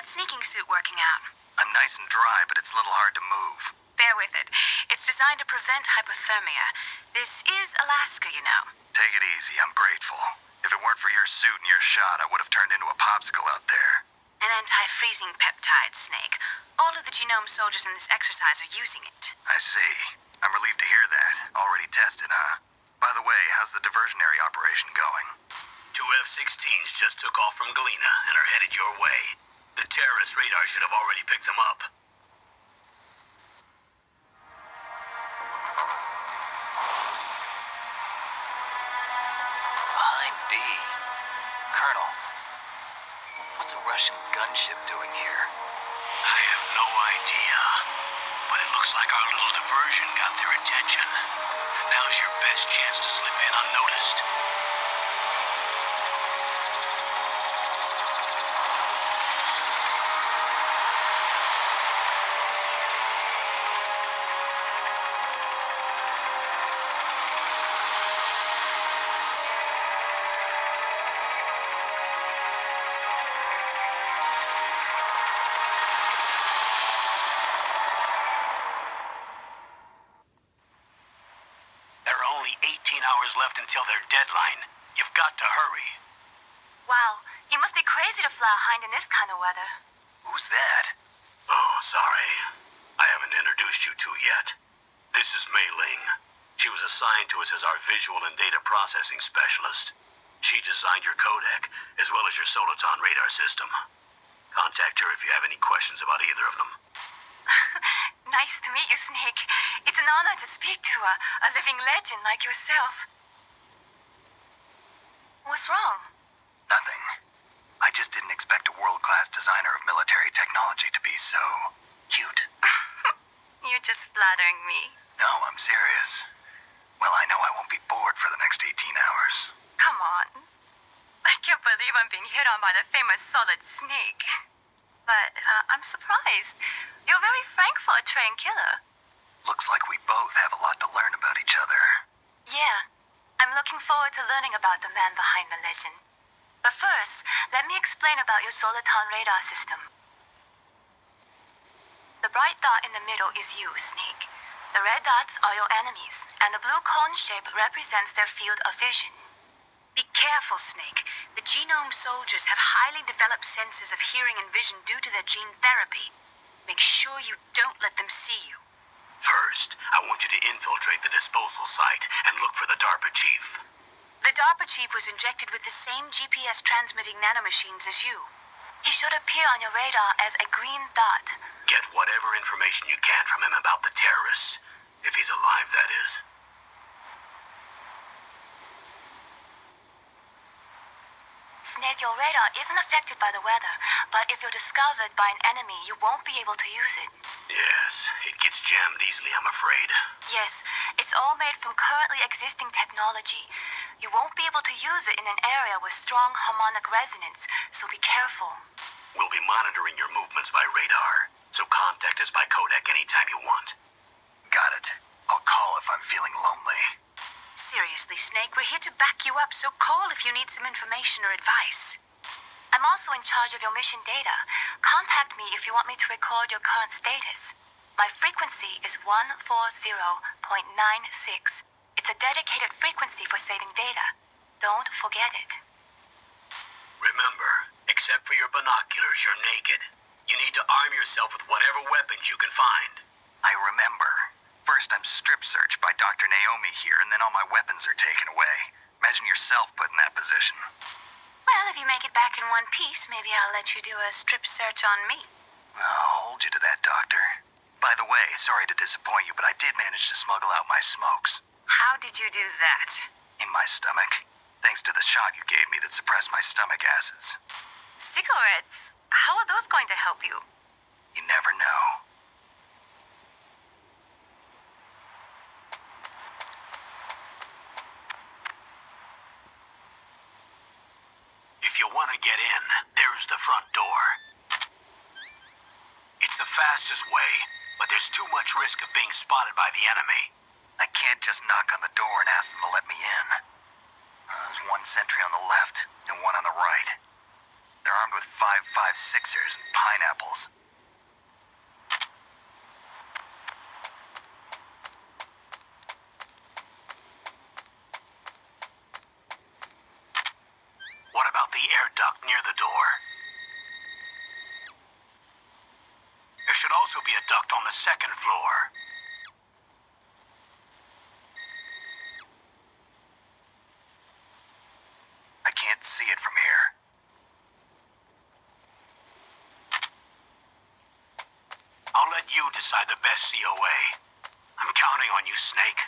that sneaking suit working out? I'm nice and dry, but it's a little hard to move. Bear with it. It's designed to prevent hypothermia. This is Alaska, you know. Take it easy, I'm grateful. If it weren't for your suit and your shot, I would have turned into a popsicle out there. An anti-freezing peptide, Snake. All of the genome soldiers in this exercise are using it. I see. I'm relieved to hear that. Already tested, huh? By the way, how's the diversionary operation going? 2 F-16s just took off from Galena and are headed your way. The terrorist radar should have already picked them up. Behind D. Colonel, what's a Russian gunship doing here? I have no idea, but it looks like our little diversion got their attention. Now's your best chance to slip in unnoticed. Only 18 hours left until their deadline. You've got to hurry. Wow, you must be crazy to fly a hind in this kind of weather. Who's that? Oh, sorry. I haven't introduced you to yet. This is Mei Ling. She was assigned to us as our visual and data processing specialist. She designed your codec, as well as your Soliton radar system. Contact her if you have any questions about either of them. Nice to meet you, Snake. It's an honor to speak to a living legend like yourself. What's wrong? Nothing. I just didn't expect a world-class designer of military technology to be so cute. You're just flattering me. No, I'm serious. Well, I know I won't be bored for the next 18 hours. Come on. I can't believe I'm being hit on by the famous Solid Snake. But I'm surprised. You're very frank for a trained killer. Looks like we both have a lot to learn about each other. Yeah. I'm looking forward to learning about the man behind the legend. But first, let me explain about your Soliton radar system. The bright dot in the middle is you, Snake. The red dots are your enemies, and the blue cone shape represents their field of vision. Be careful, Snake. The genome soldiers have highly developed senses of hearing and vision due to their gene therapy. Make sure you don't let them see you. First, I want you to infiltrate the disposal site and look for the DARPA chief. The DARPA chief was injected with the same GPS transmitting nanomachines as you. He should appear on your radar as a green dot. Get whatever information you can from him about the terrorists. If he's alive, that is. Snake, your radar isn't affected by the weather, but if you're discovered by an enemy, you won't be able to use it. Yes, it gets jammed easily, I'm afraid. Yes, it's all made from currently existing technology. You won't be able to use it in an area with strong harmonic resonance, so be careful. We'll be monitoring your movements by radar, so contact us by codec anytime you want. Got it. I'll call if I'm feeling lonely. Seriously, Snake, we're here to back you up, so call if you need some information or advice. I'm also in charge of your mission data. Contact me if you want me to record your current status. My frequency is 140.96. It's a dedicated frequency for saving data. Don't forget it. Remember, except for your binoculars, you're naked. You need to arm yourself with whatever weapons you can find. I remember. First, I'm strip searched by Dr. Naomi here, and then all my weapons are taken away. Imagine yourself put in that position. Well, if you make it back in one piece, maybe I'll let you do a strip search on me. I'll hold you to that, Doctor. By the way, sorry to disappoint you, but I did manage to smuggle out my smokes. How did you do that? In my stomach. Thanks to the shot you gave me that suppressed my stomach acids. Cigarettes? How are those going to help you? You never know. If you want to get in, there's the front door. It's the fastest way, but there's too much risk of being spotted by the enemy. I can't just knock on the door and ask them to let me in. There's one sentry on the left and one on the right. They're armed with 5.56 Sixers and pineapples. What about the air duct near the door? There should also be a duct on the second floor. I can't see it from here. I'll let you decide the best COA. I'm counting on you, Snake.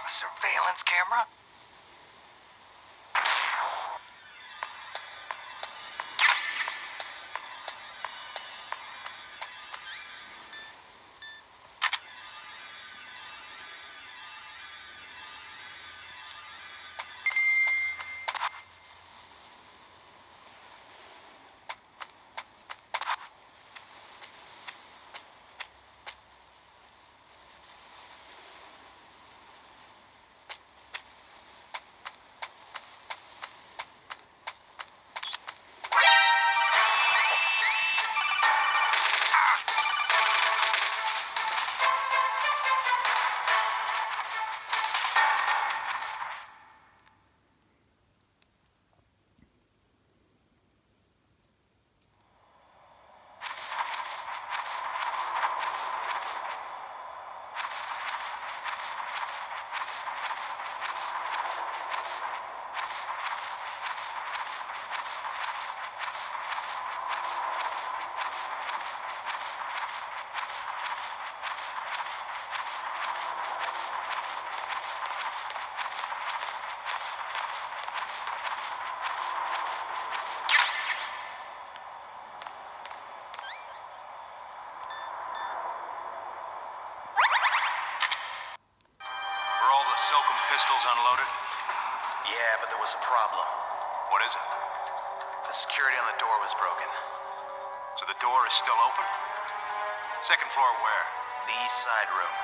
A surveillance camera? Silken pistols unloaded? Yeah, but there was a problem. What is it? The security on the door was broken. So the door is still open? Second floor where? The east side room.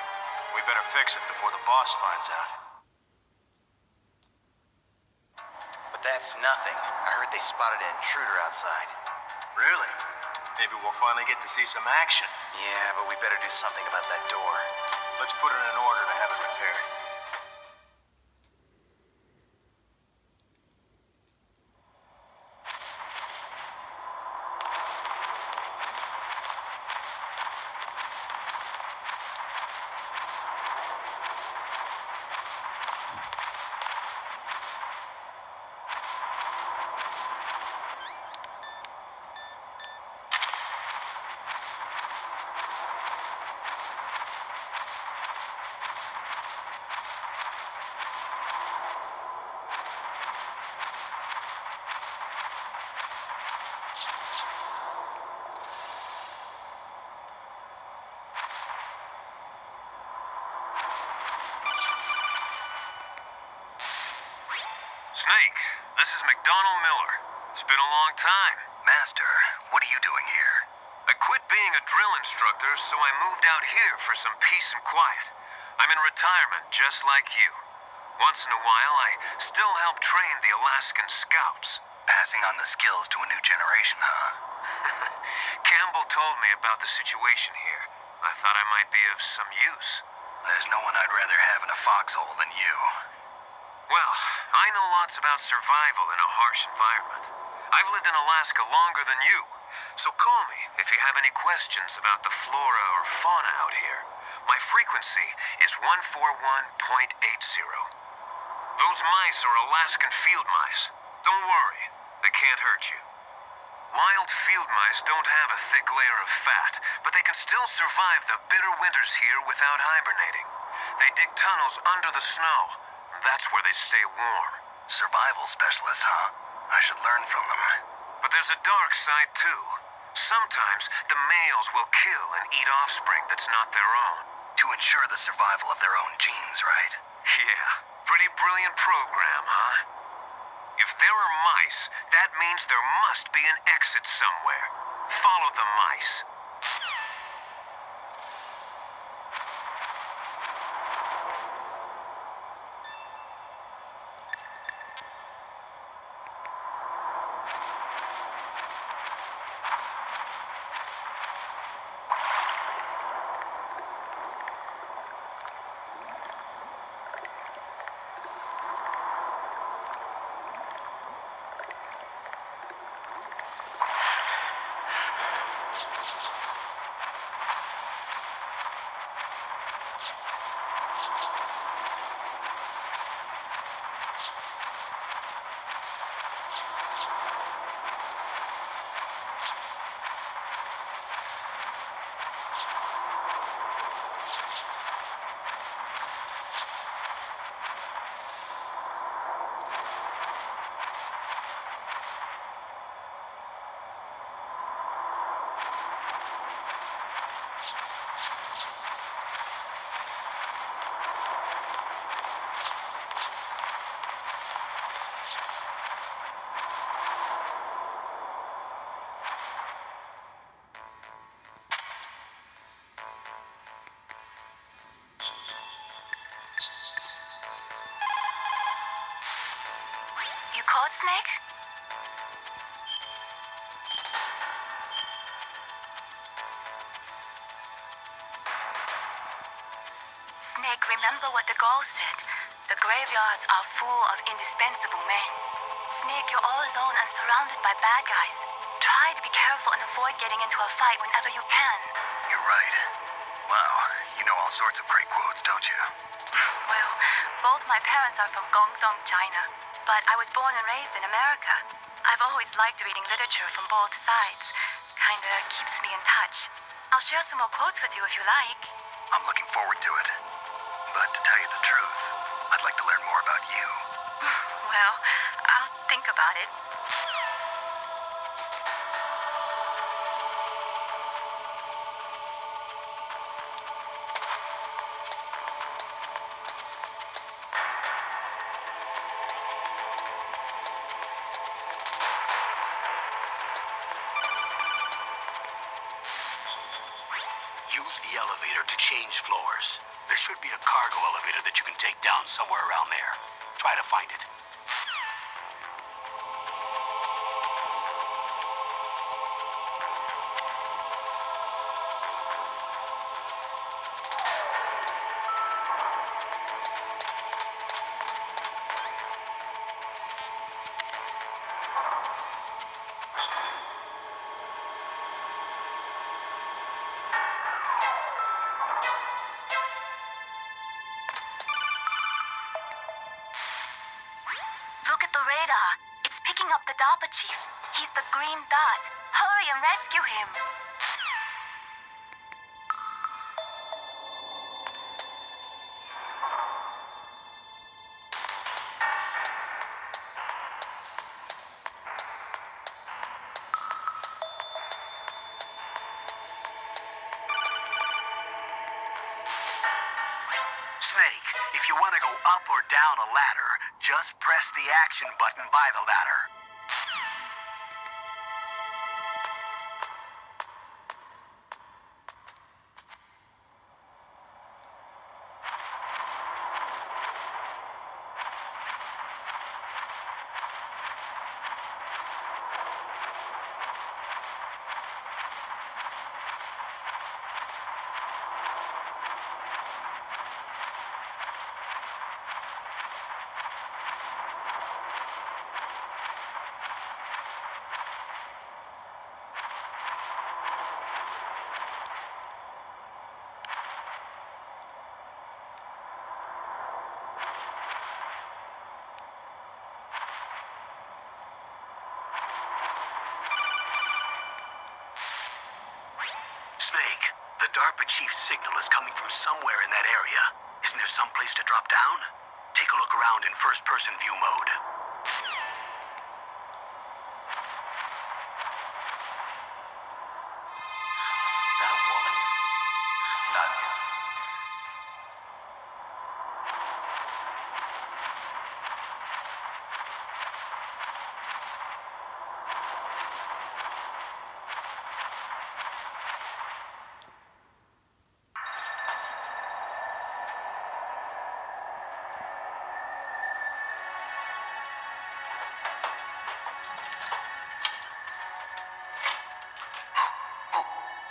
We better fix it before the boss finds out. But that's nothing. I heard they spotted an intruder outside. Really? Maybe we'll finally get to see some action. Yeah, but we better do something about that door. Let's put it in order to have it repaired. Snake, this is McDonald Miller. It's been a long time. Master, what are you doing here? I quit being a drill instructor, so I moved out here for some peace and quiet. I'm in retirement, just like you. Once in a while, I still help train the Alaskan Scouts. Passing on the skills to a new generation, huh? Campbell told me about the situation here. I thought I might be of some use. There's no one I'd rather have in a foxhole than you. Well, I know lots about survival in a harsh environment. I've lived in Alaska longer than you, so call me if you have any questions about the flora or fauna out here. My frequency is 141.80. Those mice are Alaskan field mice. Don't worry, they can't hurt you. Wild field mice don't have a thick layer of fat, but they can still survive the bitter winters here without hibernating. They dig tunnels under the snow. That's where they stay warm. Survival specialists, huh? I should learn from them. But there's a dark side, too. Sometimes the males will kill and eat offspring that's not their own. To ensure the survival of their own genes, right? Yeah, pretty brilliant program, huh? If there are mice, that means there must be an exit somewhere. Follow the mice. You caught Snake? Snake, remember what the Gaul said. The graveyards are full of indispensable men. Snake, you're all alone and surrounded by bad guys. Try to be careful and avoid getting into a fight whenever you can. You're right. Wow, you know all sorts of great quotes, don't you? Well, both my parents are from Guangdong, China, but I was born and raised in America. I've always liked reading literature from both sides. Kinda keeps me in touch. I'll share some more quotes with you if you like. I'm looking forward to it. But to tell you the truth, I'd like to learn more about you. Well, I'll think about it. Use the elevator to change floors. There should be a cargo elevator that you can take down somewhere around there. Try to find it. Look at the radar. It's picking up the DARPA chief. He's the green dot. Hurry and rescue him. Snake, if you want to go up or down a ladder, just press the action button by the ladder. Snake, the DARPA chief's signal is coming from somewhere in that area. Isn't there some place to drop down? Take a look around in first-person view mode. Is that a woman? Not yet.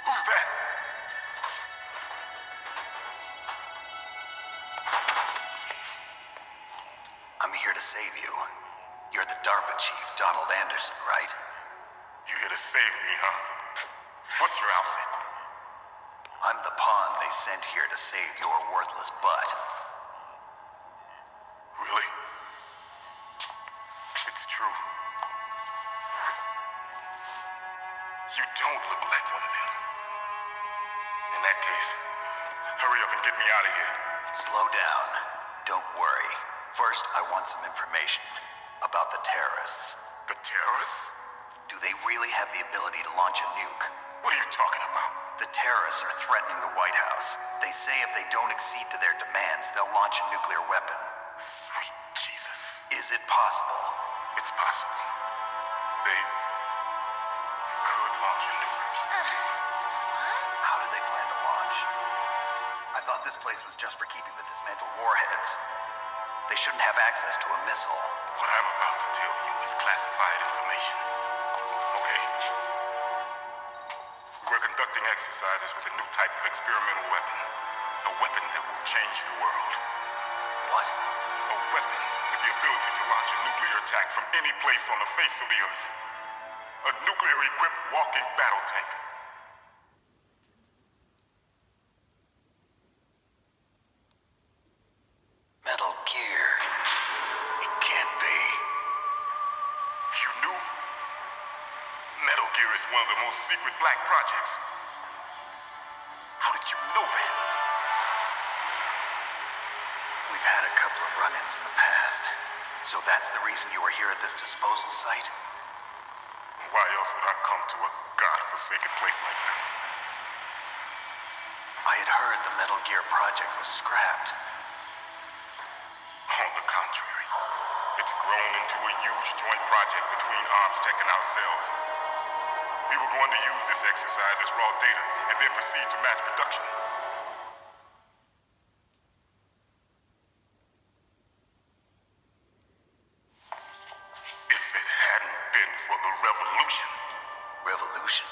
Who's that? I'm here to save you. You're the DARPA chief, Donald Anderson, right? You here to save me, huh? What's your outfit? I'm the pawn they sent here to save your worthless butt. Really? It's true. You don't look like one of them. In that case, hurry up and get me out of here. Slow down. Don't worry. First, I want some information about the terrorists. The terrorists? Do they really have the ability to launch a nuke? What are you talking about? The terrorists are threatening the White House. They say if they don't accede to their demands, they'll launch a nuclear weapon. Sweet Jesus. Is it possible? It's possible. They could launch a nuke. How do they plan to launch? I thought this place was just for keeping the dismantled warheads. They shouldn't have access to a missile. What I'm about to tell you is classified information. Okay? We're conducting exercises with a new type of experimental weapon. A weapon that will change the world. What? A weapon with the ability to launch a nuclear attack from any place on the face of the earth. A nuclear-equipped walking battle tank. Metal Gear. It can't be. You knew? Metal Gear is one of the most secret black projects. How did you know that? We've had a couple of run-ins in the past. So that's the reason you were here at this disposal site? Why else would I come to a godforsaken place like this? I had heard the Metal Gear project was scrapped. On the contrary, it's grown into a huge joint project between Arms Tech and ourselves. We were going to use this exercise as raw data and then proceed to mass production. If it hadn't been for the revolution, Revolution?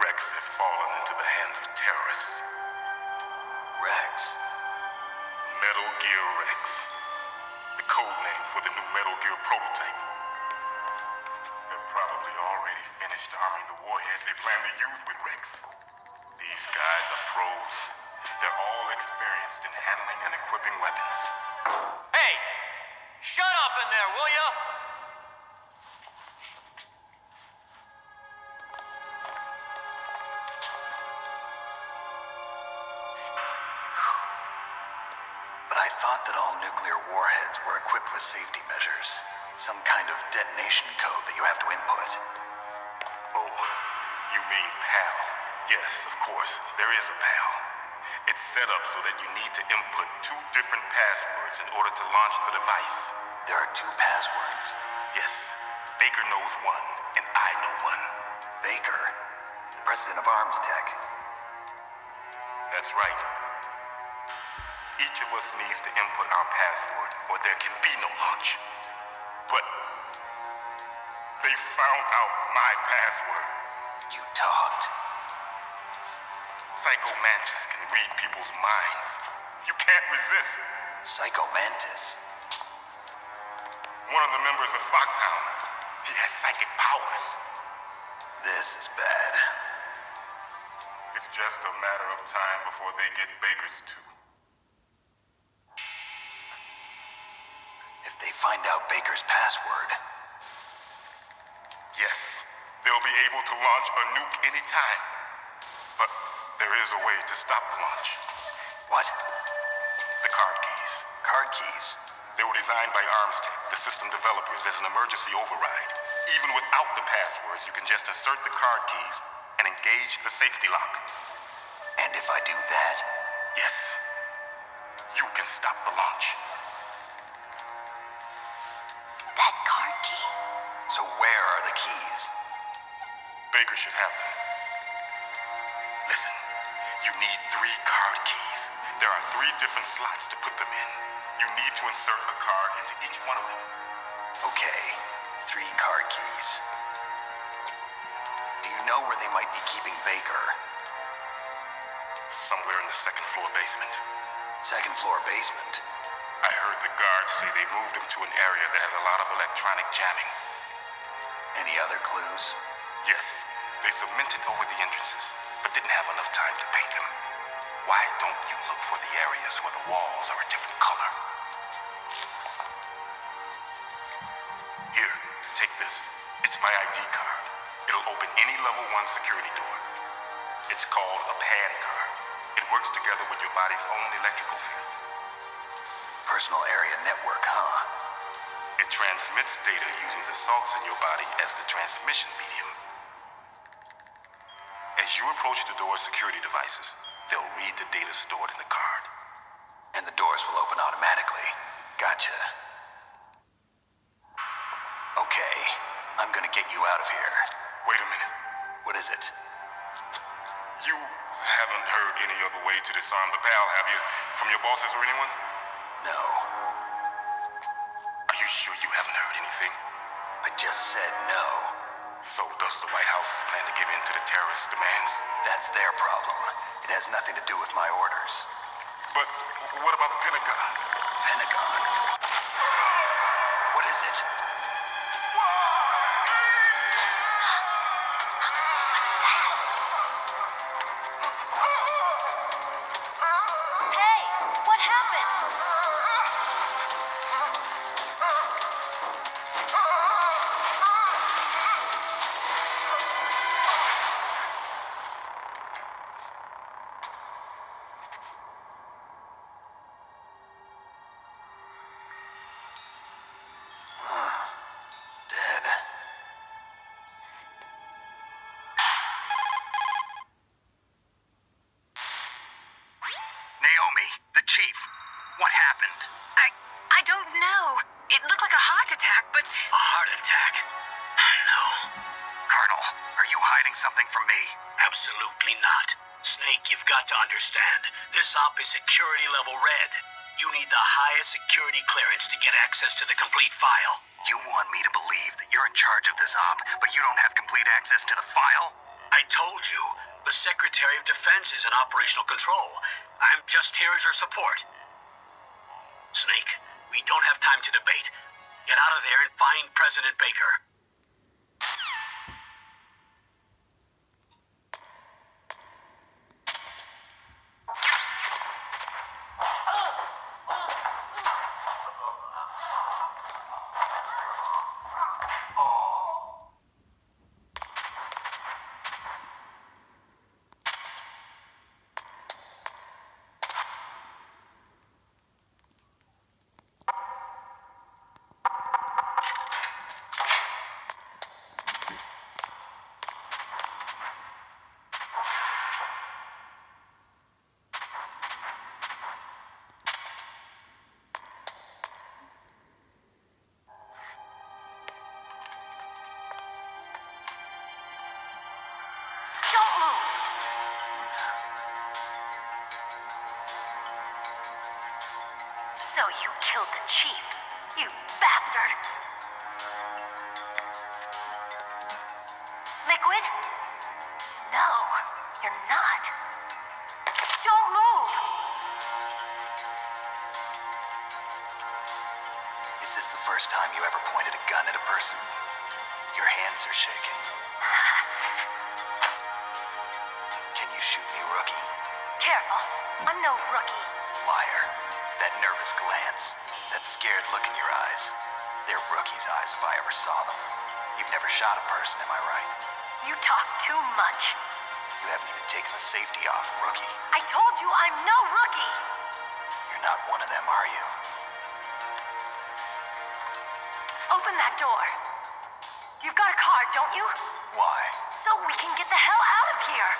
Rex has fallen into the hands of terrorists. Rex? Metal Gear Rex. The code name for the new Metal Gear prototype. They're probably already finished arming the warhead they plan to use with Rex. These guys are pros. They're all experienced in handling and equipping weapons. Hey! Shut up in there, will ya? But I thought that all nuclear warheads were equipped with safety measures. Some kind of detonation code that you have to input. Oh, you mean PAL? Yes, of course, there is a PAL. It's set up so that you need to input 2 different passwords in order to launch the device. There are 2 passwords. Yes, Baker knows one, and I know one. Baker, the president of Arms Tech. That's right. Each of us needs to input our password, or there can be no launch. But they found out my password. You talked. Psycho Mantis can read people's minds. You can't resist. Psycho Mantis. One of the members of Foxhound. He has psychic powers. This is bad. It's just a matter of time before they get Baker's too. If they find out Baker's password. Yes, they'll be able to launch a nuke anytime. But there is a way to stop the launch. What? The card keys. Card keys? They were designed by Arms Tech, the system developers, as an emergency override. Even without the passwords, you can just assert the card keys and engage the safety lock. And if I do that? Yes, you can stop the launch. That card key. So where are the keys? Baker should have them. Listen, you need 3 card keys. There are 3 different slots to put them in. You need to insert a card into each one of them. Okay, 3 card keys. Do you know where they might be keeping Baker? Somewhere in the 2nd floor basement. 2nd floor basement? I heard the guards say they moved him to an area that has a lot of electronic jamming. Any other clues? Yes, they cemented over the entrances, but didn't have enough time to paint them. Why don't you look for the areas where the walls are a different color? Here, take this. It's my ID card. It'll open any level 1 security door. It's called a PAN card. It works together with your body's own electrical field. Personal area network, huh? It transmits data using the salts in your body as the transmission medium. As you approach the door's security devices, they'll read the data stored in the card. And the doors will open automatically. Gotcha. Okay, I'm gonna get you out of here. Wait a minute. What is it? You haven't heard any other way to disarm the PAL, have you? From your bosses or anyone? No. Are you sure you haven't heard anything? I just said no. So does the White House plan to give in to the terrorist demands? That's their problem. It has nothing to do with my orders. But what about the Pentagon? Pentagon? What is it? Hey, what happened? Dead. Naomi, the chief. What happened? I don't know. It looked like a heart attack, but A heart attack? No, Colonel, are you hiding something from me? absolutely not. Snake, you've got to understand. This op is security level red. You need the highest security clearance to get access to the complete file. You want me to believe that you're in charge of this op, but you don't have complete access to the file? I told you, the Secretary of Defense is in operational control. I'm just here as your support. Snake, we don't have time to debate. Get out of there and find President Baker. So you killed the chief, you bastard! Liquid? No, you're not. Don't move! Is this the first time you ever pointed a gun at a person? Your hands are shaking. Can you shoot me, rookie? Careful, I'm no rookie. Liar. That nervous glance, that scared look in your eyes. They're rookie's eyes if I ever saw them. You've never shot a person, am I right? You talk too much. You haven't even taken the safety off, rookie. I told you I'm no rookie! You're not one of them, are you? Open that door. You've got a card, don't you? Why? So we can get the hell out of here.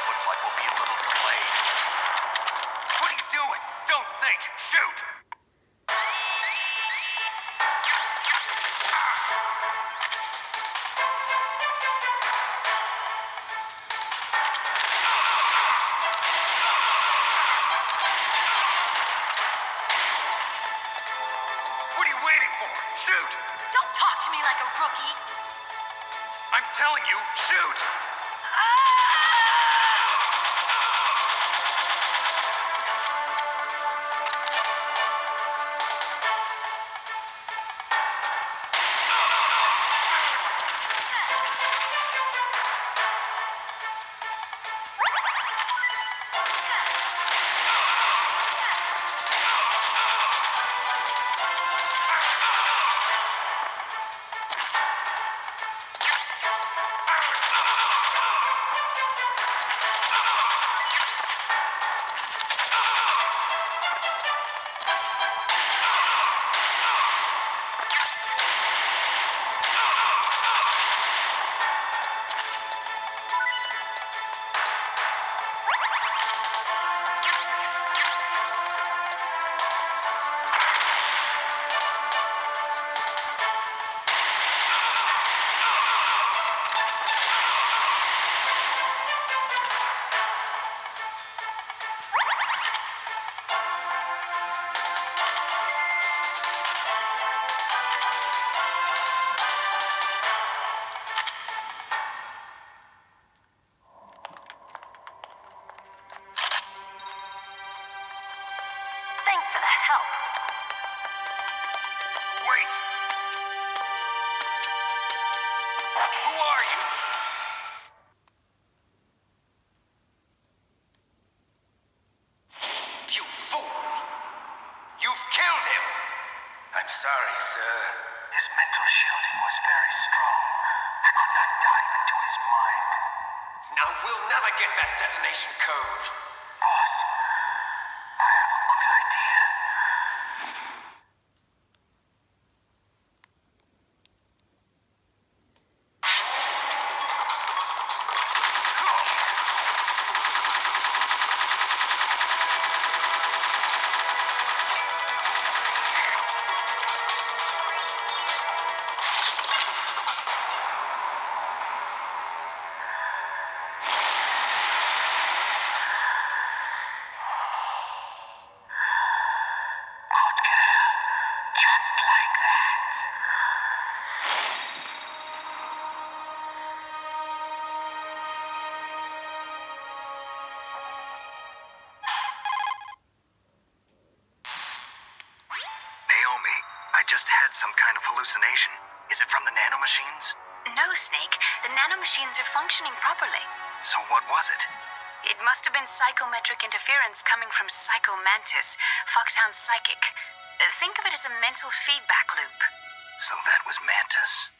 Looks like we'll be a little delayed. What are you doing? Don't think. Shoot! What are you waiting for? Shoot! Don't talk to me like a rookie. I'm telling you, shoot! Thanks for the help. Wait! Who are you? You fool! You've killed him! I'm sorry, sir. His mental shielding was very strong. I could not dive into his mind. Now we'll never get that detonation code. Boss, I have a good idea. Good girl. Just like that. Naomi, I just had some kind of hallucination. Is it from the nanomachines? No, Snake. The nanomachines are functioning properly. So what was it? It must have been psychometric interference coming from Psycho Mantis, Foxhound's psychic. Think of it as a mental feedback loop. So that was Mantis.